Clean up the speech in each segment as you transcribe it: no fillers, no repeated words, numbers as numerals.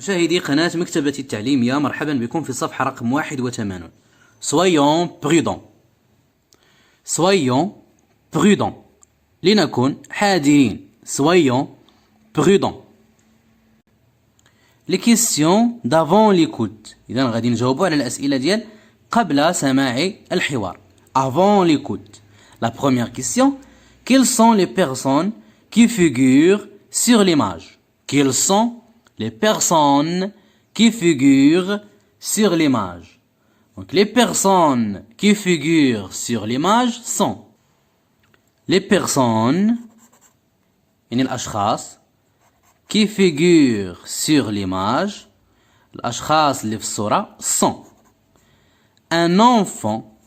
مشاهدي قناة مكتبة التعليمية، مرحبا بكم في الصفحة رقم 81. Soyons prudents. Soyons prudents. لنكن حذرين. Soyons prudents. Les questions d'avant l'écoute. إذا غادي نجاوبوا على الأسئلة ديال قبل سماع الحوار. Avant l'écoute. La première question. Quelles sont les personnes qui figurent sur l'image? Quelles sont les personnes qui figurent sur l'image? Donc les personnes qui figurent sur l'image sont les personnes, يعني الأشخاص qui figurent sur l'image, الأشخاص اللي في الصورة sont un enfant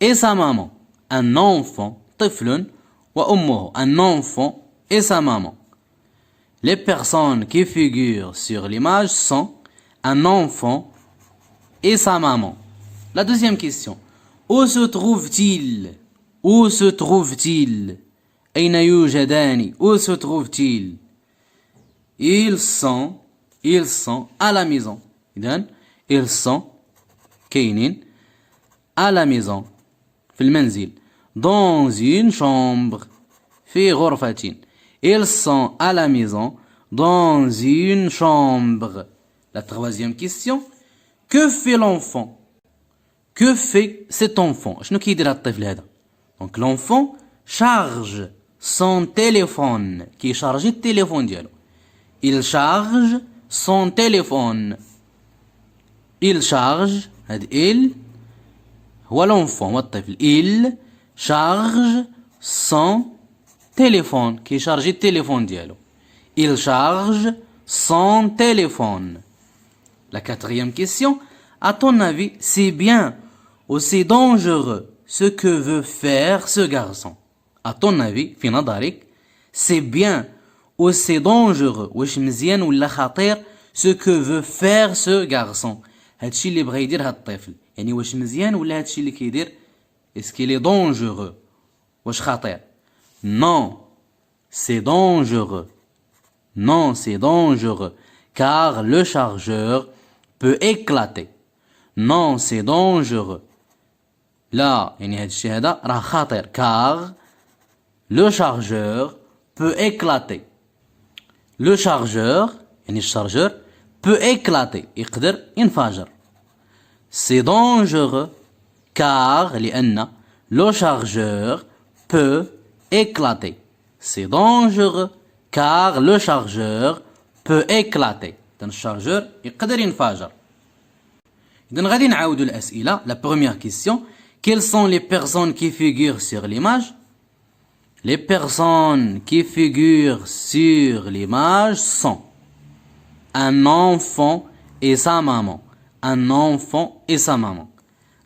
et sa maman. Un enfant, طفل وأمه. Un enfant et sa maman. Les personnes qui figurent sur l'image sont un enfant et sa maman. La deuxième question. Où se trouve-t-il? Où se trouve-t-il? أين يوجدان? Où se trouve-t-il? Ils sont à la maison. إذن ils sont كاينين à la maison في المنزل. Dans une chambre في غرفة. Ils sont à la maison dans une chambre. La troisième question. Que fait l'enfant? Que fait cet enfant? شنو كيدير هاد الطفل هذا؟ Donc l'enfant charge son téléphone. كيشارجي التليفون ديالو. Il charge son téléphone. Il charge هاد il هو l'enfant هو الطفل. Il charge son téléphone كيشارجي التليفون ديالو. Il charge son téléphone. La quatrième question. À ton avis, c'est bien ou c'est dangereux ce que veut faire ce garçon? À ton avis, في نظرك, c'est bien ou c'est dangereux, واش مزيان ولا خطير ce que veut faire ce garçon? هادشي اللي بغا يدير هاد الطفل. يعني واش مزيان ولا هادشي اللي كيدير est-ce qu'il est dangereux? واش خطير؟ Non, c'est dangereux. Non, c'est dangereux, car le chargeur peut éclater. Non, c'est dangereux. لا يعني هاد الشيء هذا راه خطير car le chargeur peut éclater. Le chargeur يعني الشارجور peut éclater يقدر ينفجر. C'est dangereux car لأن le chargeur peut éclater. C'est dangereux car le chargeur peut éclater. إذن الشارجور يقدر ينفجر. إذن غادي نعاودو الأسئلة. La première question. Quelles sont les personnes qui figurent sur l'image? Les personnes qui figurent sur l'image sont un enfant et sa maman. Un enfant et sa maman.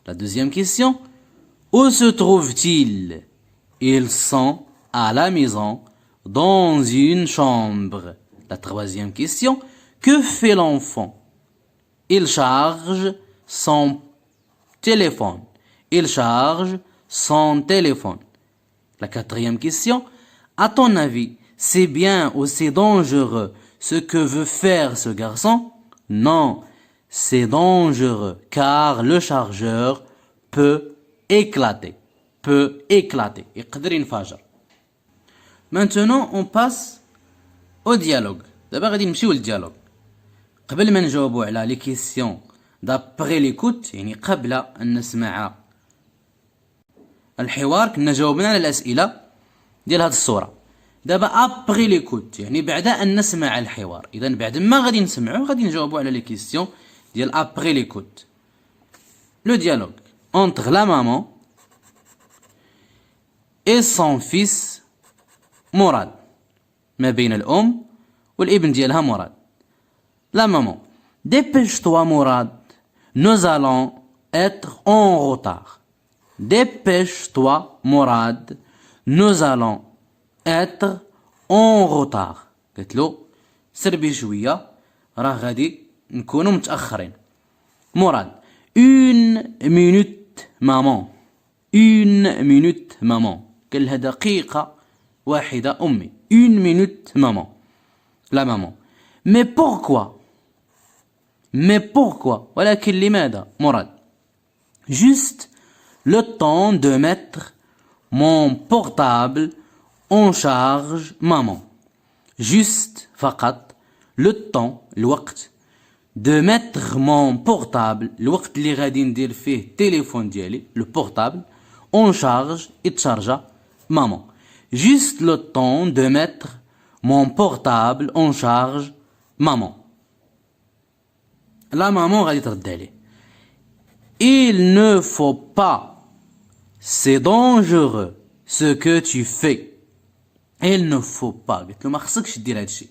La deuxième question. Où se trouvent-ils? Ils sont à la maison dans une chambre. La troisième question. Que fait l'enfant? Il charge son téléphone. Il charge son téléphone. La quatrième question. À ton avis, c'est bien ou c'est dangereux ce que veut faire ce garçon? Non, c'est dangereux car le chargeur peut éclater. Peut éclater. يقدر ينفجر. Maintenant, on passe au dialogue. دابا غادي نمشيو للديالوج. قبل ما نجاوبوا على لي كيسيون d'après l'écoute يعني قبل أن نسمع الحوار كنا جاوبنا على الأسئلة ديال هاد الصورة. دابا ابري ليكوت يعني بعد أن نسمع الحوار. إذا بعد ما غادي نسمعو غادي نجاوبو على لي كيسيون ديال ابري ليكوت. لو ديالوج entre la maman et son fils مراد. ما بين الأم والابن ديالها مراد. La maman. Dépêche-toi مراد. Nous allons être en retard. Dépêche-toi مراد. Nous allons être en retard. قلت له سر بشوية راه غادي نكونوا متأخرين. مراد. Une minute maman. Une minute maman. قال لها دقيقة واحدة أمي. Une minute maman. La maman. Mais pourquoi? Mais pourquoi? ولكن لماذا مراد? Juste le temps de mettre mon portable en charge maman. Juste فقط le temps الوقت de mettre mon portable الوقت اللي غادي ندير فيه التليفون ديالي le portable en charge يتشارجا maman. Juste le temps de mettre mon portable en charge maman. La maman غادي ترد عليه. Il ne faut pas. C'est dangereux ce que tu fais. Il ne faut pas. قلت له ما خصكش دير هادشي.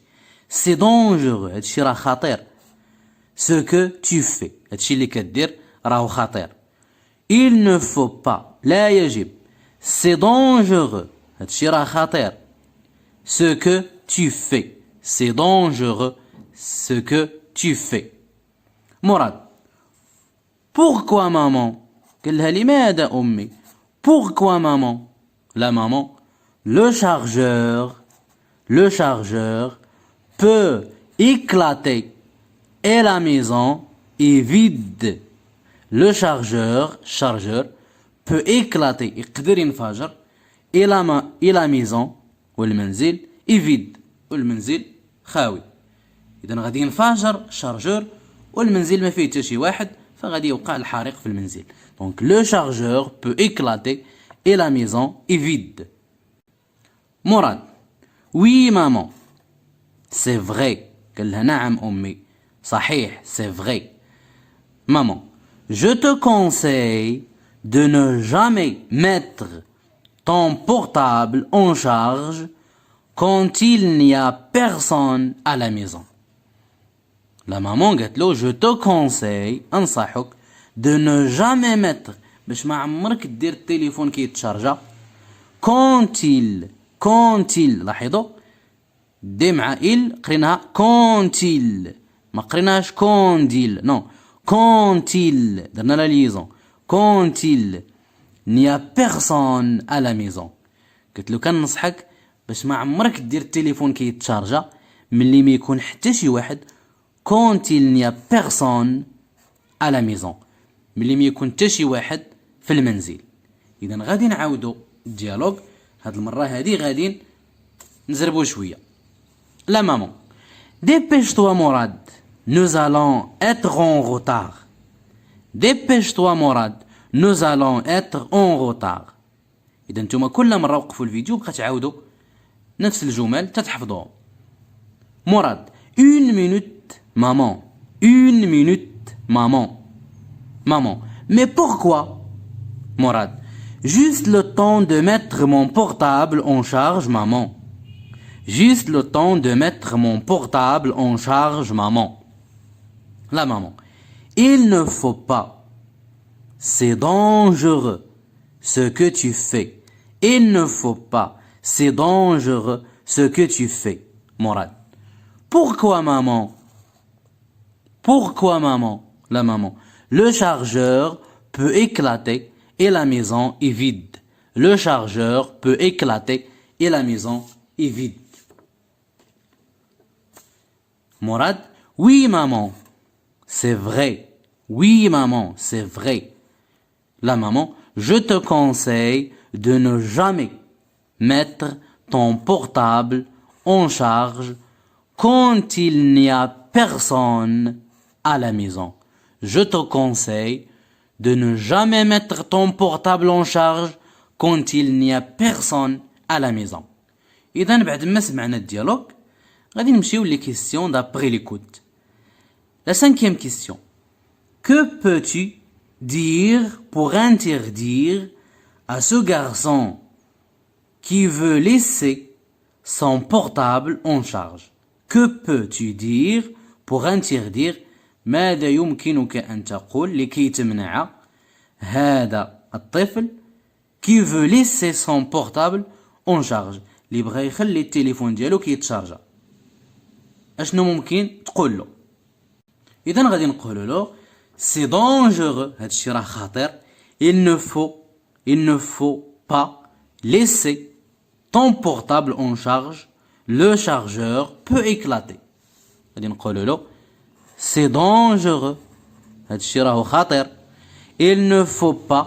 C'est dangereux. هادشي راه خطير. Ce que tu fais. هادشي اللي كدير راهو خطير. Il ne faut pas. لا يجب. C'est dangereux. هادشي راه خطير. Ce que tu fais. C'est dangereux ce que tu fais. مراد. Pourquoi maman? قال لها لماذا أمي? Pourquoi maman? La maman. Le chargeur peut éclater et la maison est vide. Le chargeur peut éclater يقدر ينفجر et la maison والمنزل est vide والمنزل خاوي. إذا غادي ينفجر الشارجور والمنزل ما فيه حتى شي واحد فغادي يوقع الحريق في المنزل. Donc le chargeur peut éclater et la maison est vide. مراد. Oui maman. C'est vrai. قال لها نعم أمي. صحيح. C'est vrai. Maman. Je te conseille de ne jamais mettre ton portable en charge quand il n'y a personne à la maison. La maman قالت له je te conseille أنصحك de ne jamais mettre باش ما عمرك دير التليفون كيتشارجا quand il لاحظوا دي مع il قريناها quand il ما قريناهاش كونديل نو quand il درنا لا ليزون quand il n'y a personne à la maison. قلت له كنصحك باش ما عمرك دير التليفون كيتشارجا ملي ما يكون حتى شي واحد quand il n'y a personne à la maison ملي ما يكون حتى شي واحد في المنزل. اذا غادي نعاودو الديالوج هاد المره هادي غادي نزربو شويه. La maman. Dépêche-toi Morad. Nous allons être en retard. Dépêche-toi Morad. Nous allons être en retard. إذا نتوما كل مرة وقفوا الفيديو بقى تعاودوا نفس الجمل تتحفظوهم. مراد. Une minute maman. Une minute maman. Maman. Mais pourquoi? Morad. Juste le temps de mettre mon portable en charge maman. Juste le temps de mettre mon portable en charge maman. La maman. Il ne faut pas. C'est dangereux ce que tu fais. Il ne faut pas. C'est dangereux ce que tu fais. Morad. Pourquoi maman? Pourquoi maman? La maman. Le chargeur peut éclater et la maison est vide. Le chargeur peut éclater et la maison est vide. Morad. Oui maman. C'est vrai. Oui maman, c'est vrai. La maman. Je te conseille de ne jamais mettre ton portable en charge quand il n'y a personne à la maison. Je te conseille de ne jamais mettre ton portable en charge quand il n'y a personne à la maison. إذا بعد ما سمعنا الديالوج غادي نمشيو لي كيسيون d'après l'écoute. La cinquième question. Que peux-tu dire pour interdire à ce garçon qui veut laisser son portable en charge? Que peux-tu dire pour interdire ماذا يمكنك أن تقول لكي تمنع هذا الطفل qui veut laisser son portable en charge اللي بغى يخلي التليفون ديالو كيتشارجا اشنو ممكن تقول له؟ إذا غادي نقولوا له c'est dangereux هادشي راه خطير il ne faut pas laisser ton portable en charge le chargeur peut éclater غادي نقولوا له سي دونجورو، هذا الشيء راهو خطير. il ne faut pas،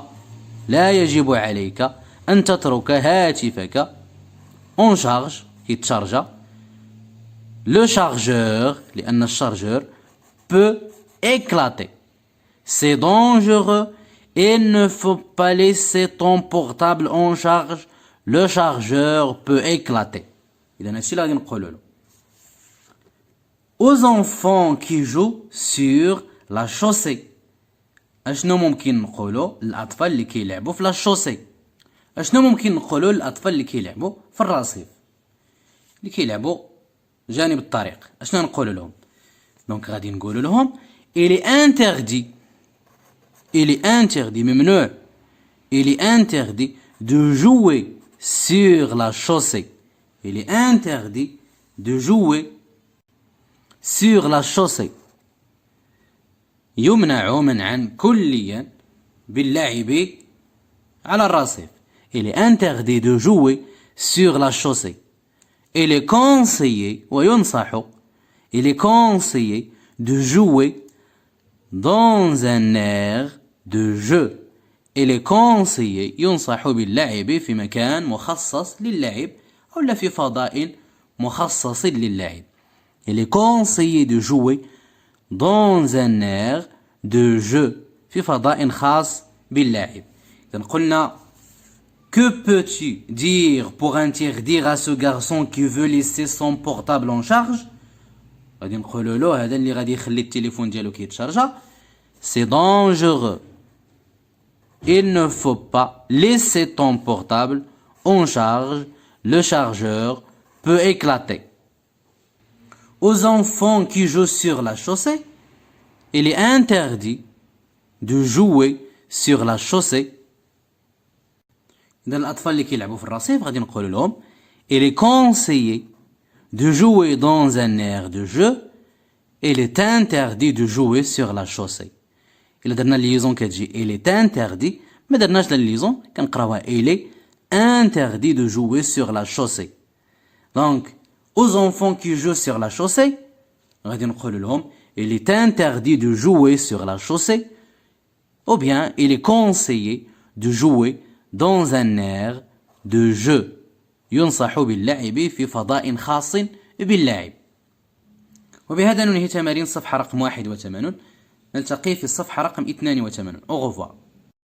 لا يجب عليك أن تترك هاتفك اون شارج، يتشارجا. لو شارجور، لأن الشارجور peut éclater. c'est dangereux. il ne faut pas laisser ton portable en charge. le chargeur peut éclater. إذا هادشي اللي غادي نقولوا له. aux enfants qui jouent sur la chaussée، اشنو ممكن نقولوا للأطفال اللي كيلعبوا في لا شوسي؟ اشنو ممكن نقولوا للأطفال اللي كيلعبوا في الرصيف، اللي كيلعبوا جانب الطريق؟ اشنو نقولوا لهم؟ دونك غادي نقولوا لهم il est interdit، il est interdit، ممنوع، il est interdit de jouer sur la chaussée. il est interdit de jouer sur la chaussée. يمنع منعا كليا باللعب على الرصيف. il est interdit de jouer sur la chaussée. il est conseillé وينصح، il est conseillé de jouer dans un air de jeu. il est conseillé، ينصح باللعب في مكان مخصص للعب أو في فضاء مخصص للعب. il est conseillé de jouer dans un air de jeu، في فضاء خاص باللعب. إذا قلنا que peux-tu dire pour interdire à ce garçon qui veut laisser son portable en charge؟ غادي نقولوا له هذا اللي غادي يخلي التليفون ديالو كيتشارجا c'est dangereux. il ne faut pas laisser ton portable en charge. le chargeur peut éclater. aux enfants qui jouent sur la chaussée، il est interdit de jouer sur la chaussée. إذا الأطفال اللي كيلعبوا في الرصيف غادي نقول لهم il est conseillé de jouer dans un air de jeu. il est interdit de jouer sur la chaussée. إلا درنا الليزون كتجي il est interdit، ما درناش الليزون كنقراوها il est interdit de jouer sur la chaussée. donc aux enfants qui jouent sur la chaussée غادي نقول لهم il est interdit de jouer sur la chaussée، ou bien il est conseillé de jouer dans un air de jeu. ينصح باللعب في فضاء خاص باللعب. وبهذا ننهي تمارين الصفحة رقم 81. نلتقي في الصفحة رقم 82. au revoir.